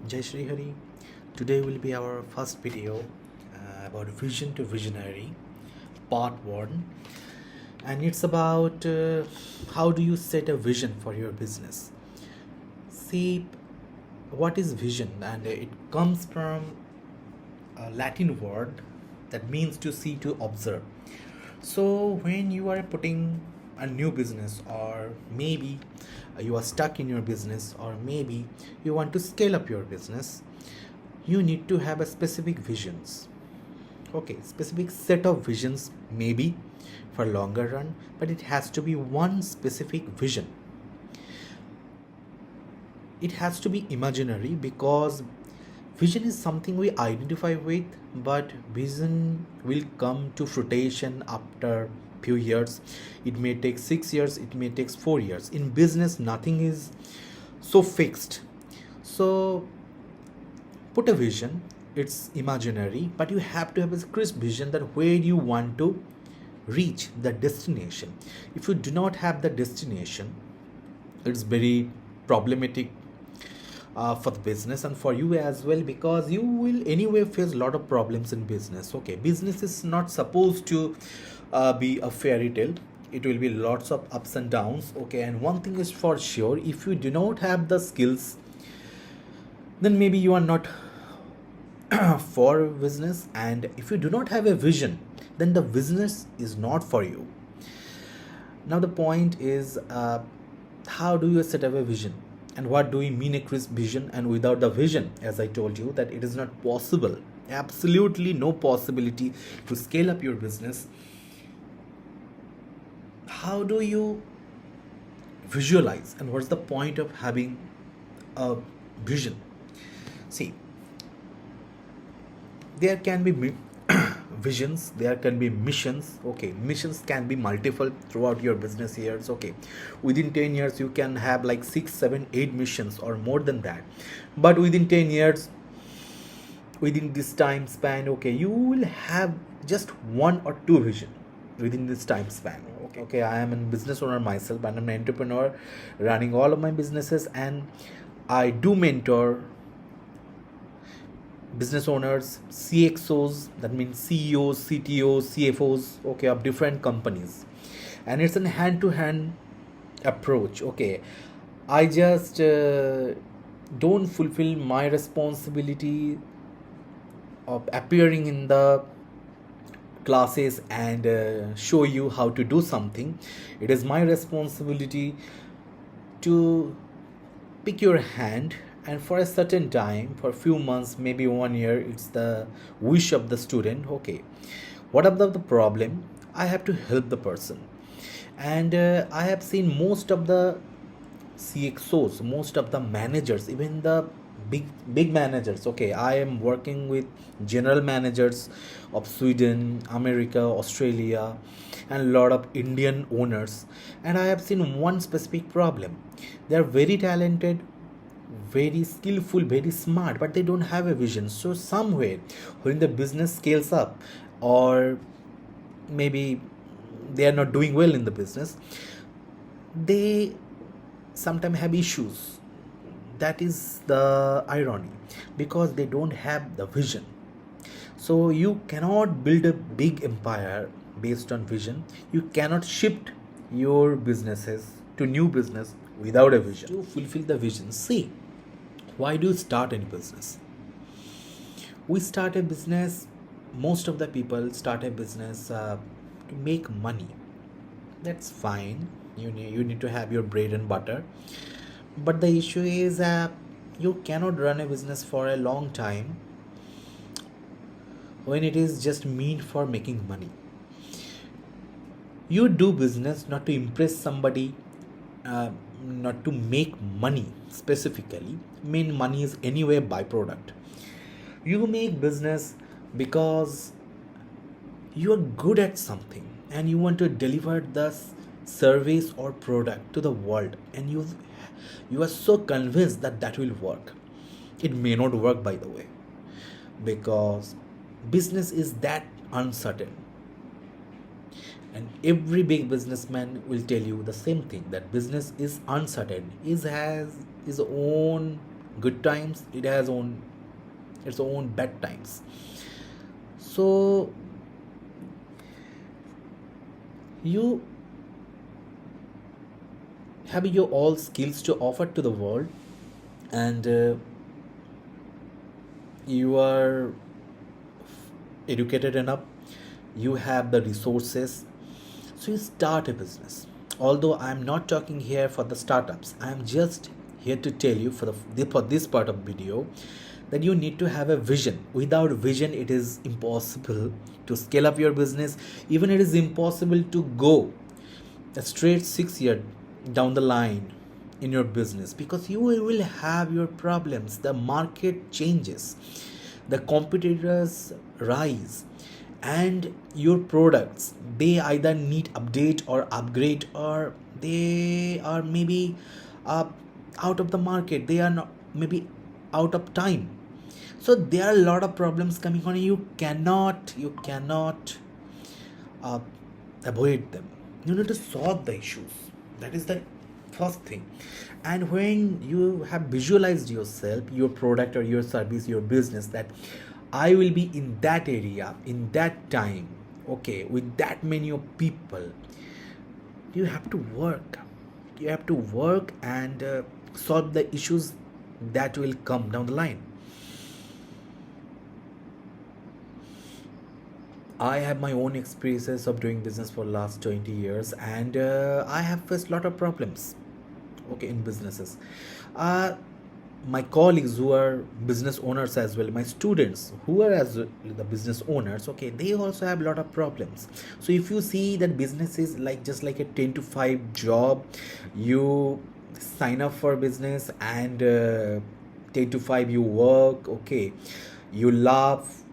Jai Shri Hari. Today will be our first video about vision to visionary, part 1, and it's about how do you set a vision for your business. See, what is vision? And it comes from a Latin word that means to see, to observe. So when you are putting a new business, or maybe you are stuck in your business, or maybe you want to scale up your business, you need to have a specific visions. Okay, specific set of visions, maybe for longer run, but it has to be one specific vision. It has to be imaginary, because vision is something we identify with, but vision will come to fruition after few years. It may take 6 years, it may take 4 years. In business nothing is so fixed. So put a vision, it's imaginary, but you have to have a crisp vision that where you want to reach the destination. If you do not have the destination, it's very problematic for the business and for you as well, because you will anyway face a lot of problems in business. Okay, business is not supposed to be a fairy tale. It will be lots of ups and downs. Okay, and one thing is for sure, if you do not have the skills, then maybe you are not for business. And if you do not have a vision, then the business is not for you. Now the point is, how do you set up a vision, and what do we mean a crisp vision? And without the vision, as I told you, that it is not possible, absolutely no possibility to scale up your business. How do you visualize, and what's the point of having a vision? See, there can be visions, there can be missions. Okay, missions can be multiple throughout your business years. Okay, within 10 years you can have like 6, 7, 8 missions or more than that. But within 10 years, within this time span, okay, you will have just 1 or 2 vision within this time span. Okay, I am a business owner myself, and I'm an entrepreneur running all of my businesses, and I do mentor business owners, CXOs, that means CEOs, CTOs, CFOs, okay, of different companies. And it's a hand-to-hand approach. Okay, I just don't fulfill my responsibility of appearing in the classes and show you how to do something. It is my responsibility to pick your hand, and for a certain time, for a few months, maybe 1 year, it's the wish of the student. Okay, whatever the problem, I have to help the person. And I have seen most of the CXOs, most of the managers, even the big managers. Okay, I am working with general managers of Sweden, America, Australia, and a lot of Indian owners, and I have seen one specific problem. They are very talented, very skillful, very smart, but they don't have a vision. So somewhere when the business scales up, or maybe they are not doing well in the business, they sometimes have issues. That is the irony, because they don't have the vision. So you cannot build a big empire based on vision. You cannot shift your businesses to new business without a vision. To fulfill the vision, see, why do you start any business? We start a business, most of the people start a business to make money. That's fine. You need to have your bread and butter. But the issue is, you cannot run a business for a long time when it is just meant for making money. You do business not to impress somebody, not to make money specifically. Mean money is anyway byproduct. You make business because you are good at something, and you want to deliver the service or product to the world, and you are so convinced that that will work. It may not work, by the way, because business is that uncertain. And every big businessman will tell you the same thing, that business is uncertain, is has his own good times, it has its own bad times. So you have your all skills to offer to the world, and you are educated enough, you have the resources, so you start a business. Although I'm not talking here for the startups, I'm just here to tell you for this part of video that you need to have a vision. Without vision, it is impossible to scale up your business. Even it is impossible to go a straight 6 year down the line in your business, because you will have your problems. The market changes, the competitors rise, and your products, they either need update or upgrade, or they are maybe uh, out of the market, they are not maybe out of time. So there are a lot of problems coming on. You cannot uh, avoid them. You need to solve the issues. That is the first thing. And when you have visualized yourself, your product or your service, your business, that I will be in that area in that time, okay, with that many of people, you have to work. You have to work and solve the issues that will come down the line. I have my own experiences of doing business for last 20 years, and I have faced a lot of problems, okay, in businesses. Uh, my colleagues who are business owners as well, my students who are as the business owners, okay, they also have a lot of problems. So if you see that business is like just like a 10 to 5 job, you sign up for business, and 10 to 5 you work, okay, you laugh,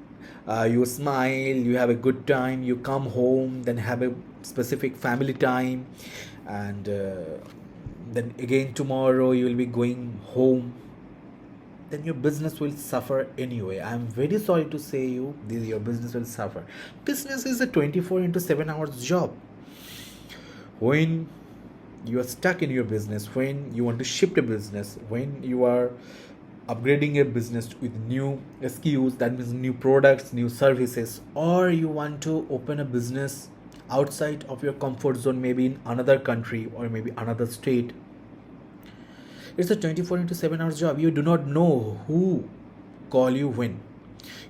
you smile, you have a good time, you come home, then have a specific family time, and then again tomorrow you will be going home. Then your business will suffer anyway. I'm very sorry to say you, your business will suffer. Business is a 24 into 7 hours job. When you are stuck in your business, when you want to shift a business, when you are upgrading your business with new SKUs, that means new products, new services, or you want to open a business outside of your comfort zone, maybe in another country or maybe another state, it's a 24 into 7 hours job. You do not know who call you when.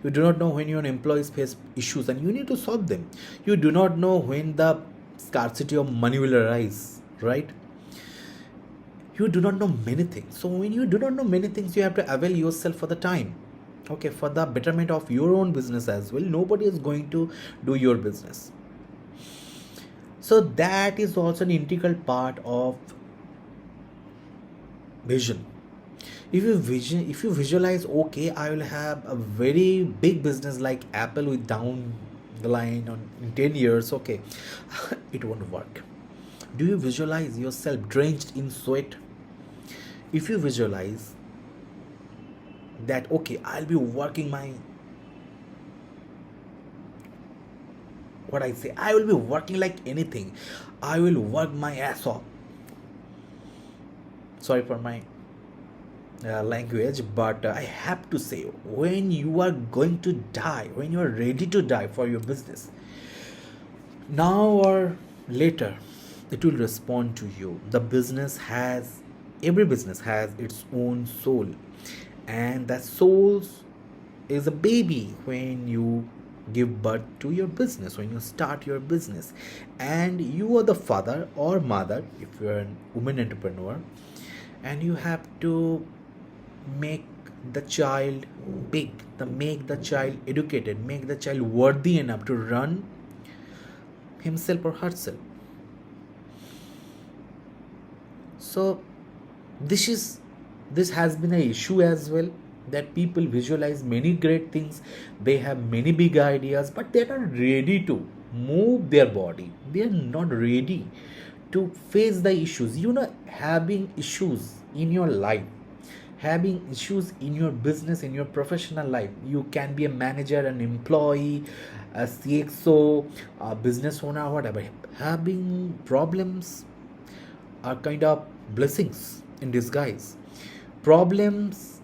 You do not know when your employees face issues and you need to solve them. You do not know when the scarcity of money will arise, right? You do not know many things. So when you do not know many things, you have to avail yourself for the time. Okay, for the betterment of your own business as well. Nobody is going to do your business. So that is also an integral part of vision. If you visualize, okay, I will have a very big business like Apple with down the line on in 10 years, okay, it won't work. Do you visualize yourself drenched in sweat? If you visualize that, okay, I'll be working my, what I say, I will be working like anything, I will work my ass off. Sorry for my language, but I have to say, when you are going to die, when you are ready to die for your business, now or later, it will respond to you. Every business has its own soul, and that soul is a baby when you give birth to your business, when you start your business, and you are the father or mother if you're a woman entrepreneur, and you have to make the child big, make the child educated, make the child worthy enough to run himself or herself. So this has been an issue as well, that people visualize many great things, they have many big ideas, but they're not ready to move their body, they are not ready to face the issues. Having issues in your life, having issues in your business, in your professional life, you can be a manager, an employee, a CXO, a business owner, whatever. Having problems are kind of blessings in disguise. Problems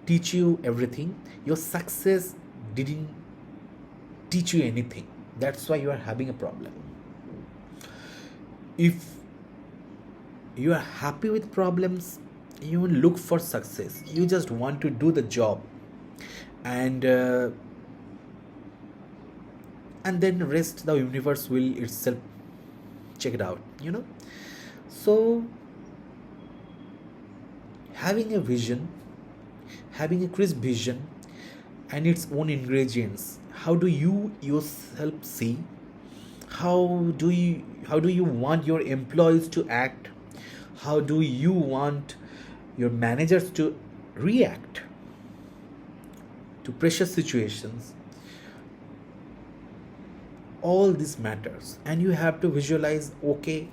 teach you everything. Your success didn't teach you anything. That's why you are having a problem. If you are happy with problems, you will look for success. You just want to do the job, and then rest the universe will itself check it out. So having a vision, having a crisp vision and its own ingredients, how do you yourself see, how do you want your employees to act, how do you want your managers to react to pressure situations, all this matters. And you have to visualize, okay,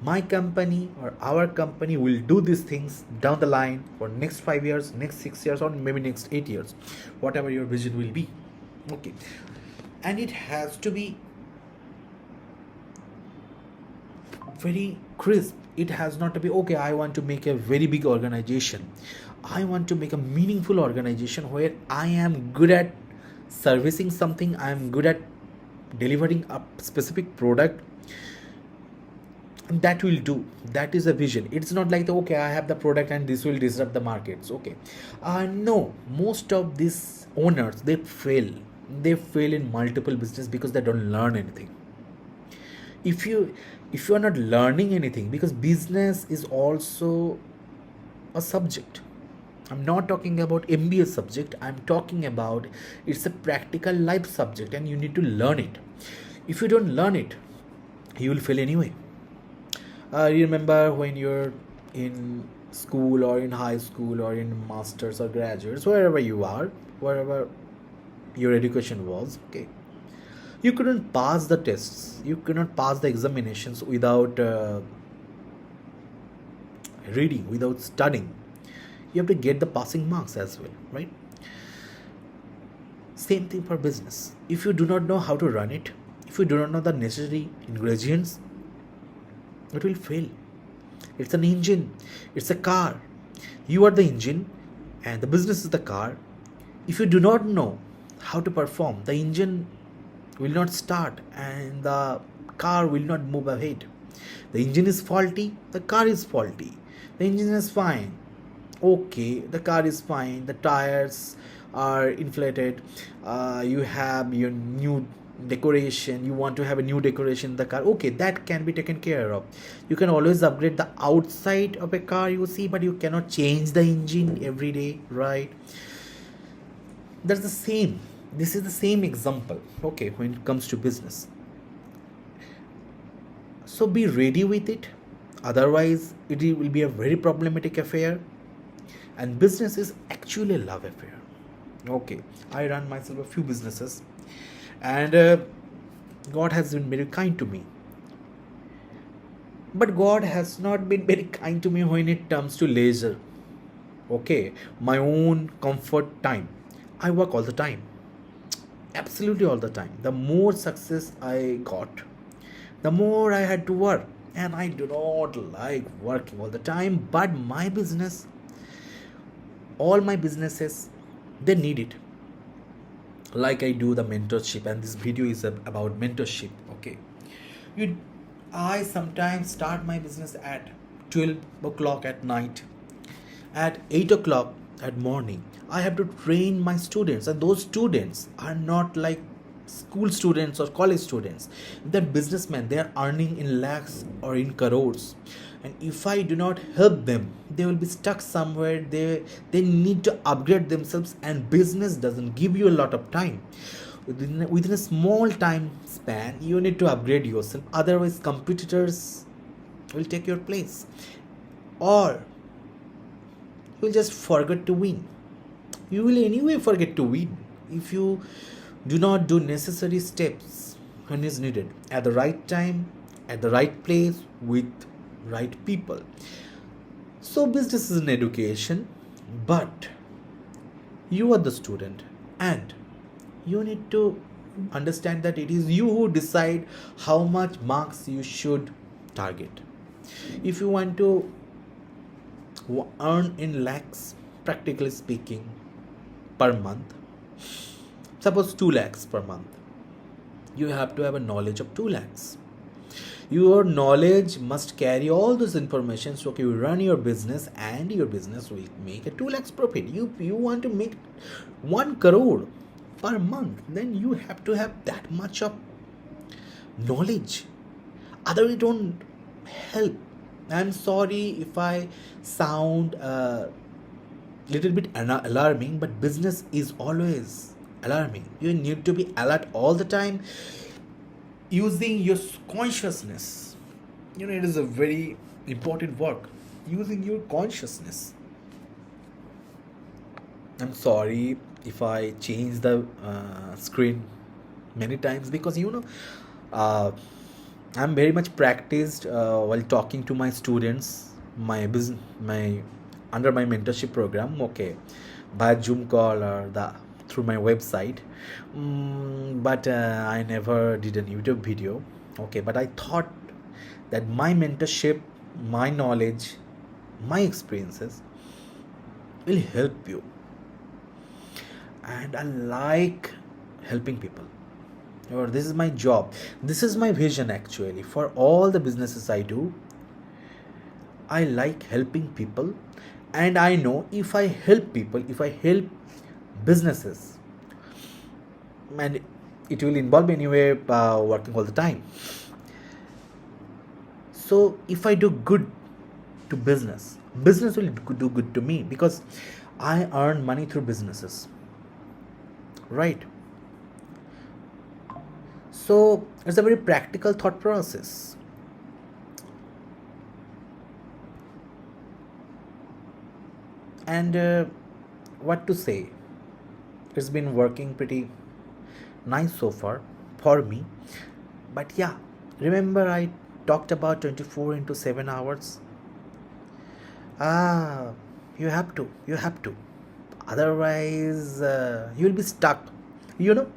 my company or our company will do these things down the line for next 5 years, next 6 years, or maybe next 8 years, whatever your vision will be. Okay, and it has to be very crisp. It has not to be, okay, I want to make a very big organization, I want to make a meaningful organization where I am good at servicing something, I am good at delivering a specific product. That will do. That is a vision. It's not like okay, I have the product and this will disrupt the markets. Okay, no, most of these owners, they fail in multiple business because they don't learn anything. If you are not learning anything, because business is also a subject. I'm not talking about MBA subject, I'm talking about it's a practical life subject, and you need to learn it. If you don't learn it, you will fail anyway. You remember when you're in school or in high school or in masters or graduates, wherever you are, wherever your education was, okay, you couldn't pass the tests, you could not pass the examinations without reading, without studying. You have to get the passing marks as well, right? Same thing for business. If you do not know how to run it, if you do not know the necessary ingredients, it will fail. It's an engine, it's a car. You are the engine and the business is the car. If you do not know how to perform, the engine will not start and the car will not move ahead. The engine is faulty, the car is faulty. The engine is fine, okay, the car is fine, the tires are inflated, you have your new decoration, you want to have a new decoration in the car, okay, that can be taken care of. You can always upgrade the outside of a car, you see, but you cannot change the engine every day, right? That's the same. This is the same example, okay, when it comes to business. So be ready with it, otherwise it will be a very problematic affair. And business is actually a love affair. Okay, I run myself a few businesses, and God has been very kind to me. But God has not been very kind to me when it comes to leisure. Okay, my own comfort time. I work all the time, absolutely all the time. The more success I got, the more I had to work. And I do not like working all the time, but all my businesses, they need it. Like I do the mentorship, and this video is about mentorship. Okay, you I sometimes start my business at 12 o'clock at night. At 8 o'clock at morning, I have to train my students, and those students are not like school students or college students. They're businessmen, they are earning in lakhs or in crores. And if I do not help them, they will be stuck somewhere. They need to upgrade themselves, and business doesn't give you a lot of time. Within a small time span, you need to upgrade yourself, otherwise competitors will take your place, or you will just forget to win. You will anyway forget to win if you do not do necessary steps when is needed, at the right time, at the right place, with right people. So business is an education, but you are the student, and you need to understand that it is you who decide how much marks you should target. If you want to earn in lakhs, practically speaking, per month, suppose 2 lakhs per month, you have to have a knowledge of 2 lakhs. Your knowledge must carry all those information, so okay, you run your business and your business will make a 2 lakhs profit. You want to make 1 crore per month, then you have to have that much of knowledge, otherwise it don't help. I'm sorry if I sound little bit alarming, but business is always alarming. You need to be alert all the time, using your consciousness. It is a very important work, using your consciousness. I'm sorry if I change the screen many times, because uh, I'm very much practiced while talking to my students, my business, my under my mentorship program. Okay, by Zoom call or the through my website. But I never did a YouTube video. Okay, but I thought that my mentorship, my knowledge, my experiences will help you, and I like helping people. Or this is my job. This is my vision actually. For all the businesses I do, I like helping people, and I know if I help people, if I help businesses, and it will involve anyway working all the time. So if I do good to business, business will do good to me, because I earn money through businesses, right? So it's a very practical thought process. And what to say? It's been working pretty nice so far for me. But yeah, remember I talked about 24 into 7 hours? Ah, you have to. Otherwise, you'll be stuck. You know,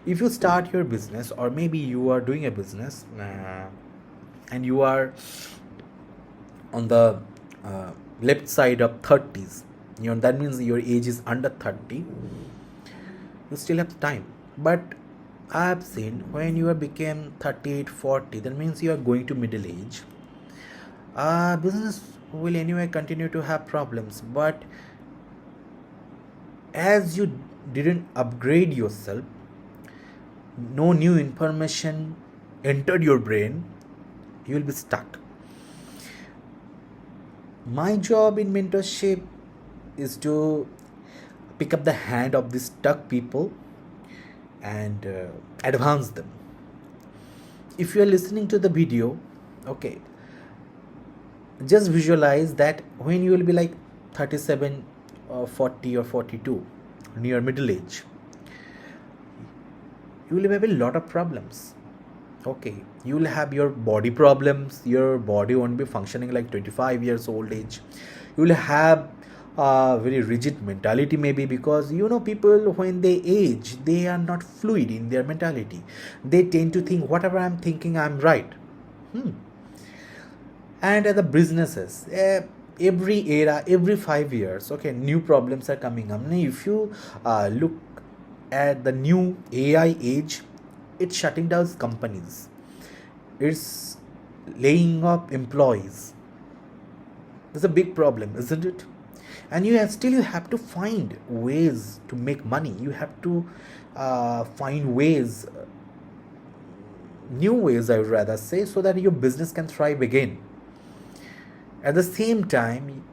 if you start your business, or maybe you are doing a business, and you are on the uh, left side of 30s, that means your age is under 30, you still have time. But I have seen when you have become 38, 40, that means you are going to middle age. Business will anyway continue to have problems, but as you didn't upgrade yourself, no new information entered your brain, you will be stuck. My job in mentorship is to pick up the hand of these stuck people and advance them. If you are listening to the video, okay, just visualize that when you will be like 37 or 40 or 42, near middle age, you will have a lot of problems. Okay, you will have your body problems, your body won't be functioning like 25 years old age. You will have a very rigid mentality, maybe, because people when they age, they are not fluid in their mentality. They tend to think whatever I'm thinking, I'm right. And the businesses, every era, every 5 years, okay, new problems are coming up. Now, if you look at the new AI age, it's shutting down companies, it's laying off employees. That's a big problem, isn't it? And you have to find ways to make money. You have to find ways, new ways, I would rather say, so that your business can thrive again. At the same time,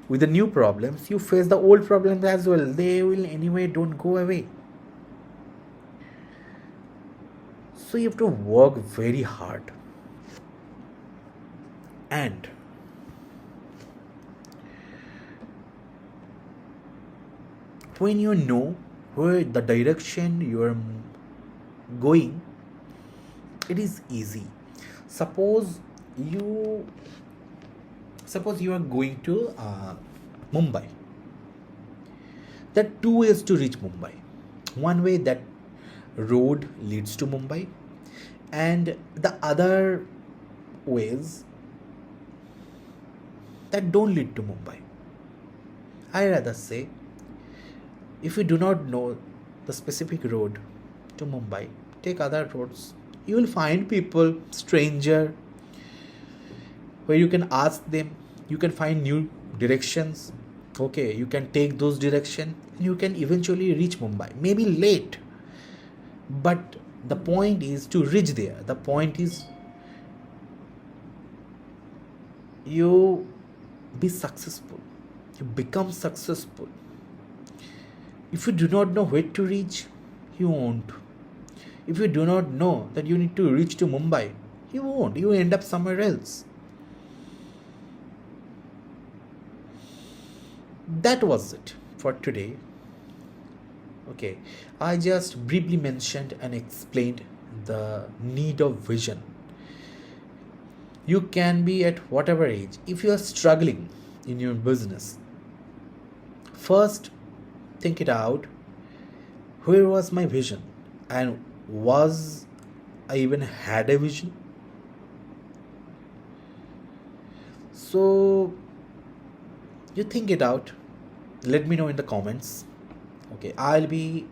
with the new problems, you face the old problems as well. They will anyway don't go away. So you have to work very hard. And when you know where the direction you are going, it is easy. Suppose you are going to Mumbai. There are two ways to reach Mumbai. One way, that road leads to Mumbai, and the other ways that don't lead to Mumbai. I rather say If you do not know the specific road to Mumbai, take other roads. You will find people, stranger, where you can ask them. You can find new directions. Okay, you can take those direction and you can eventually reach Mumbai, maybe late, but the point is to reach there. The point is you be successful, you become successful. If you do not know where to reach, you won't. If you do not know that you need to reach to Mumbai, you won't. You end up somewhere else. That was it for today. Okay, I just briefly mentioned and explained the need of vision. You can be at whatever age. If you are struggling in your business, first think it out. Where was my vision? And was I even had a vision? So you think it out. Let me know in the comments. Okay, I'll be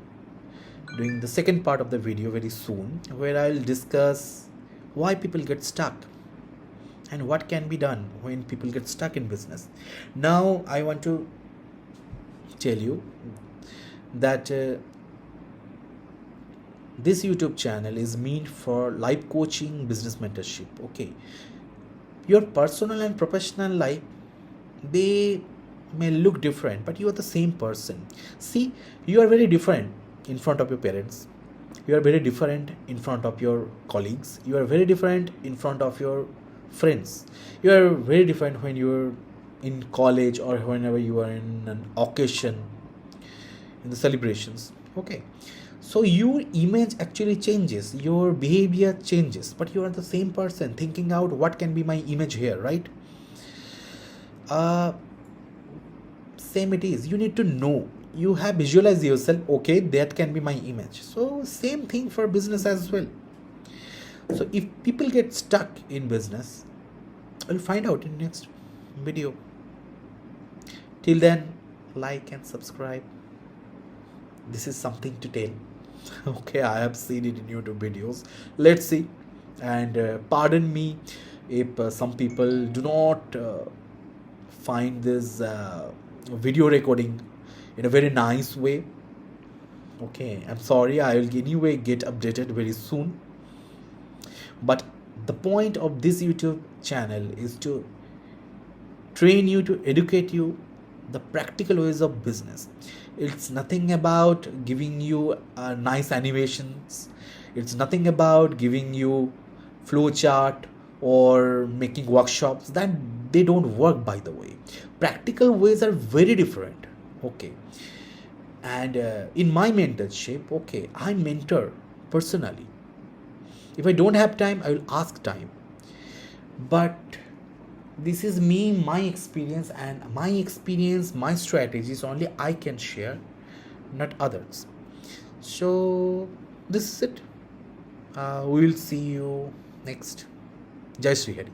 doing the second part of the video very soon, where I'll discuss why people get stuck and what can be done when people get stuck in business. Now I want to tell you that this YouTube channel is meant for life coaching, business mentorship. Okay, your personal and professional life, they may look different, but you are the same person. See, you are very different in front of your parents, you are very different in front of your colleagues, you are very different in front of your friends, you are very different when you are in college or whenever you are in an occasion, in the celebrations. Okay, so your image actually changes, your behavior changes, but you are the same person thinking out what can be my image here, right? Same it is. You need to know, you have visualized yourself, okay, that can be my image. So same thing for business as well. So if people get stuck in business, we'll find out in next video. Till then, like and subscribe. This is something to tell. Okay, I have seen it in YouTube videos. Let's see. And pardon me if some people do not find this video recording in a very nice way. Okay, I'm sorry. I will anyway get updated very soon. But the point of this YouTube channel is to train you, to educate you the practical ways of business. It's nothing about giving you nice animations. It's nothing about giving you flow chart or making workshops. That they don't work, by the way. Practical ways are very different. Okay, and in my mentorship, okay, I mentor personally. If I don't have time, I will ask time. But this is me, my experience, and my strategies only I can share, not others. So this is it. We will see you next. Jai Sri Hari.